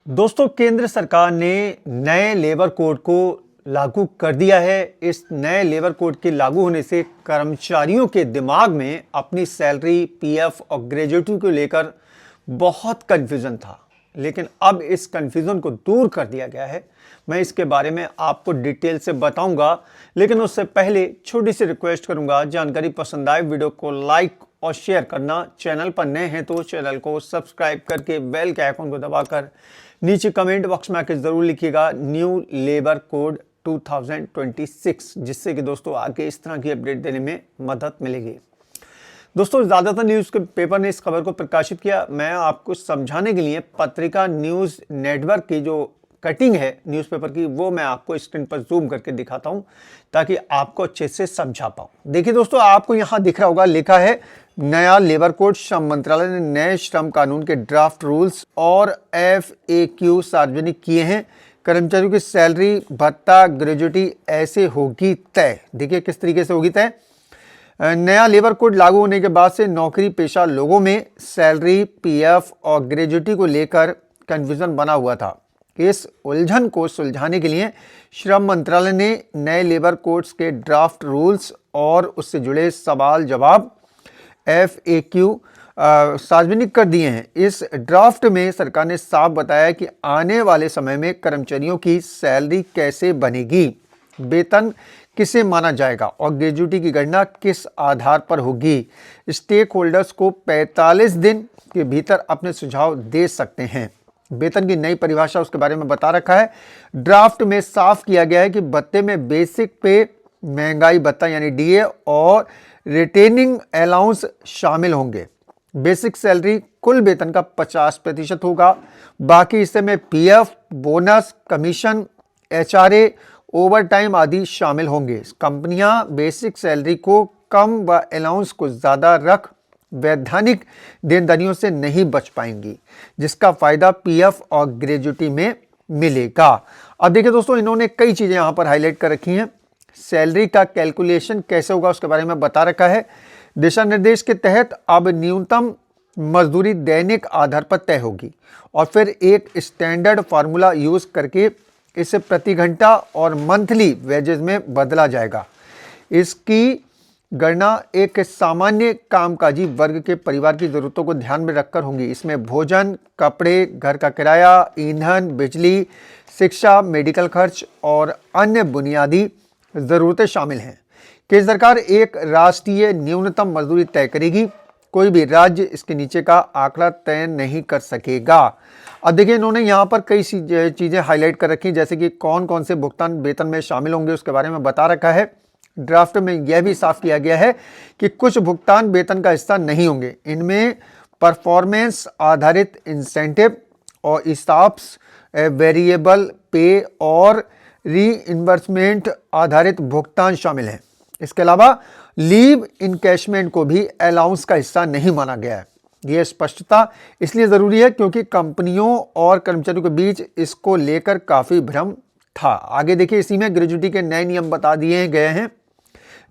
दोस्तों, केंद्र सरकार ने नए लेबर कोड को लागू कर दिया है। इस नए लेबर कोड के लागू होने से कर्मचारियों के दिमाग में अपनी सैलरी, पीएफ और ग्रेजुएटी को लेकर बहुत कंफ्यूजन था, लेकिन अब इस कंफ्यूजन को दूर कर दिया गया है। मैं इसके बारे में आपको डिटेल से बताऊंगा, लेकिन उससे पहले छोटी सी रिक्वेस्ट करूंगा, जानकारी पसंद आए वीडियो को लाइक और शेयर करना। चैनल पर नए हैं तो चैनल को सब्सक्राइब करके बेल के आइकन को दबाकर नीचे कमेंट बॉक्स में आके जरूर लिखिएगा न्यू लेबर कोड 2026, जिससे कि दोस्तों आगे इस तरह की अपडेट देने में मदद मिलेगी। दोस्तों, ज्यादातर न्यूज के पेपर ने इस खबर को प्रकाशित किया। मैं आपको समझाने के लिए पत्रिका न्यूज नेटवर्क की जो कटिंग है न्यूज़पेपर की, वो मैं आपको स्क्रीन पर जूम करके दिखाता हूं ताकि आपको अच्छे से समझा पाऊं। देखिए दोस्तों, आपको यहां दिख रहा होगा, लिखा है नया लेबर कोड। श्रम मंत्रालय ने नए श्रम कानून के ड्राफ्ट रूल्स और FAQ सार्वजनिक किए हैं। कर्मचारियों की सैलरी, भत्ता, ग्रेजुएटी ऐसे होगी तय। देखिए किस तरीके से होगी तय। नया लेबर कोड लागू होने के बाद से नौकरी पेशा लोगों में सैलरी, पीएफ और ग्रेजुएटी को लेकर कंफ्यूजन बना हुआ था। इस उलझन को सुलझाने के लिए श्रम मंत्रालय ने नए लेबर कोड्स के ड्राफ्ट रूल्स और उससे जुड़े सवाल जवाब FAQ सार्वजनिक कर दिए हैं। इस ड्राफ्ट में सरकार ने साफ बताया कि आने वाले समय में कर्मचारियों की सैलरी कैसे बनेगी, वेतन किसे माना जाएगा और ग्रेजुएटी की गणना किस आधार पर होगी। स्टेक होल्डर्स को 45 दिन के भीतर अपने सुझाव दे सकते हैं। वेतन की नई परिभाषा उसके बारे में बता रखा है। ड्राफ्ट में साफ किया गया है कि भत्ते में बेसिक पे, महंगाई भत्ता यानी DA और रिटेनिंग अलाउंस शामिल होंगे। बेसिक सैलरी कुल वेतन का 50% होगा। बाकी हिस्से में PF, bonus, commission, HRA, overtime आदि शामिल होंगे। कंपनियां बेसिक सैलरी को कम व अलाउंस को ज्यादा रख वैधानिक देनदारियों से नहीं बच पाएंगी, जिसका फायदा PF और ग्रेजुएटी में मिलेगा। अब देखिए दोस्तों, इन्होंने कई चीजें यहां पर हाईलाइट कर रखी हैं। सैलरी का कैलकुलेशन कैसे होगा उसके बारे में बता रखा है। दिशा निर्देश के तहत अब न्यूनतम मजदूरी दैनिक आधार पर तय होगी और फिर एक स्टैंडर्ड फार्मूला यूज करके इसे प्रति घंटा और मंथली वेजेस में बदला जाएगा। इसकी गणना एक सामान्य कामकाजी वर्ग के परिवार की जरूरतों को ध्यान में रखकर होंगी। इसमें भोजन, कपड़े, घर का किराया, ईंधन, बिजली, शिक्षा, मेडिकल खर्च और अन्य बुनियादी जरूरतें शामिल हैं। केंद्र सरकार एक राष्ट्रीय न्यूनतम मजदूरी तय करेगी। कोई भी राज्य इसके नीचे का आंकड़ा तय नहीं कर सकेगा। अब देखिए, इन्होंने यहाँ पर कई चीजें हाईलाइट कर रखी, जैसे कि कौन कौन से भुगतान वेतन में शामिल होंगे उसके बारे में बता रखा है। ड्राफ्ट में यह भी साफ किया गया है कि कुछ भुगतान वेतन का हिस्सा नहीं होंगे। इनमें परफॉर्मेंस आधारित इंसेंटिव और ESOPs, वेरिएबल पे और रीइंबर्समेंट आधारित भुगतान शामिल हैं। इसके अलावा लीव इनकैशमेंट को भी अलाउंस का हिस्सा नहीं माना गया है। यह स्पष्टता इसलिए जरूरी है क्योंकि कंपनियों और कर्मचारियों के बीच इसको लेकर काफी भ्रम था। आगे देखिए, इसी में ग्रेजुएटी के नए नियम बता दिए गए हैं।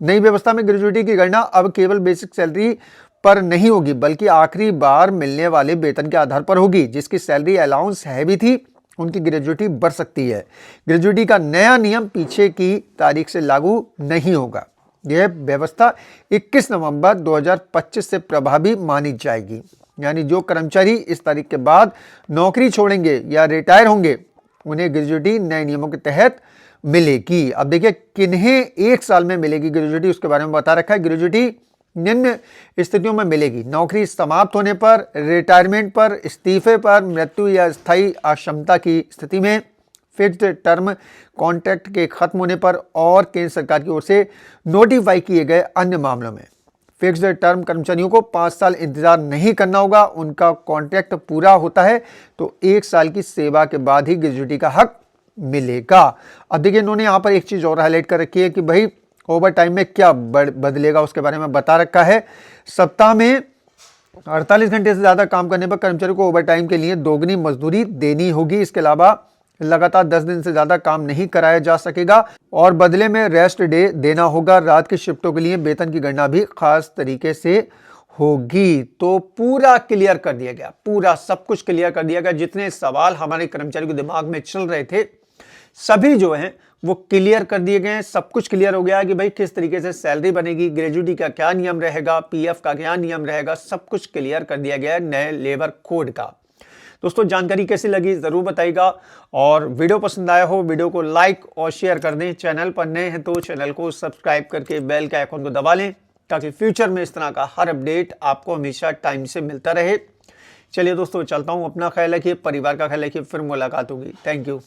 नई व्यवस्था में ग्रेजुएटी की गणना अब केवल बेसिक सैलरी पर नहीं होगी, बल्कि आखिरी बार मिलने वाले वेतन के आधार पर होगी। जिसकी सैलरी अलाउंस हैवी थी, उनकी ग्रेजुएटी बढ़ सकती है। ग्रेजुएटी का नया नियम पीछे की तारीख से लागू नहीं होगा। यह व्यवस्था 21 नवंबर 2025 से प्रभावी मानी जाएगी। यानी जो कर्मचारी इस तारीख के बाद नौकरी छोड़ेंगे या रिटायर होंगे, उन्हें ग्रेजुएटी नए नियमों के तहत मिलेगी। अब देखिए, किन्हें 1 साल में मिलेगी ग्रेजुएटी, उसके बारे में बता रखा है। ग्रेजुएटी निम्न स्थितियों में मिलेगी: नौकरी समाप्त होने पर, रिटायरमेंट पर, इस्तीफे पर, मृत्यु या स्थायी अक्षमता की स्थिति में, फिक्स्ड टर्म कॉन्ट्रैक्ट के खत्म होने पर और केंद्र सरकार की ओर से नोटिफाई किए गए अन्य मामलों में। फिक्स्ड टर्म कर्मचारियों को 5 साल इंतजार नहीं करना होगा। उनका कॉन्ट्रैक्ट पूरा होता है तो 1 साल की सेवा के बाद ही ग्रेजुएटी का हक मिलेगा। अब देखिए, इन्होंने यहाँ पर एक चीज और हाईलाइट कर रखी है कि भाई ओवर टाइम में क्या बदलेगा उसके बारे में बता रखा है। सप्ताह में 48 घंटे से ज्यादा काम करने पर कर्मचारियों को ओवर टाइम के लिए दोगुनी मजदूरी देनी होगी। इसके अलावा लगातार 10 दिन से ज्यादा काम नहीं कराया जा सकेगा और बदले में रेस्ट डे देना होगा। रात की शिफ्टों के लिए वेतन की गणना भी खास तरीके से होगी। तो पूरा क्लियर कर दिया गया, पूरा सब कुछ क्लियर कर दिया गया। जितने सवाल हमारे कर्मचारी के दिमाग में चल रहे थे सभी जो हैं वो क्लियर कर दिए गए हैं। सब कुछ क्लियर हो गया कि भाई किस तरीके से सैलरी बनेगी, ग्रेजुटी का क्या नियम रहेगा, पीएफ का क्या नियम रहेगा, सब कुछ क्लियर कर दिया गया है नए लेबर कोड का। दोस्तों जानकारी कैसी लगी जरूर बताइएगा, और वीडियो पसंद आया हो वीडियो को लाइक और शेयर कर दें। चैनल पर नए हैं तो चैनल को सब्सक्राइब करके बेल के आइकन को दबा लें ताकि फ्यूचर में इस तरह का हर अपडेट आपको हमेशा टाइम से मिलता रहे। चलिए दोस्तों चलता हूं, अपना ख्याल रखिए, परिवार का ख्याल रखिए, फिर मुलाकात होगी। Thank you.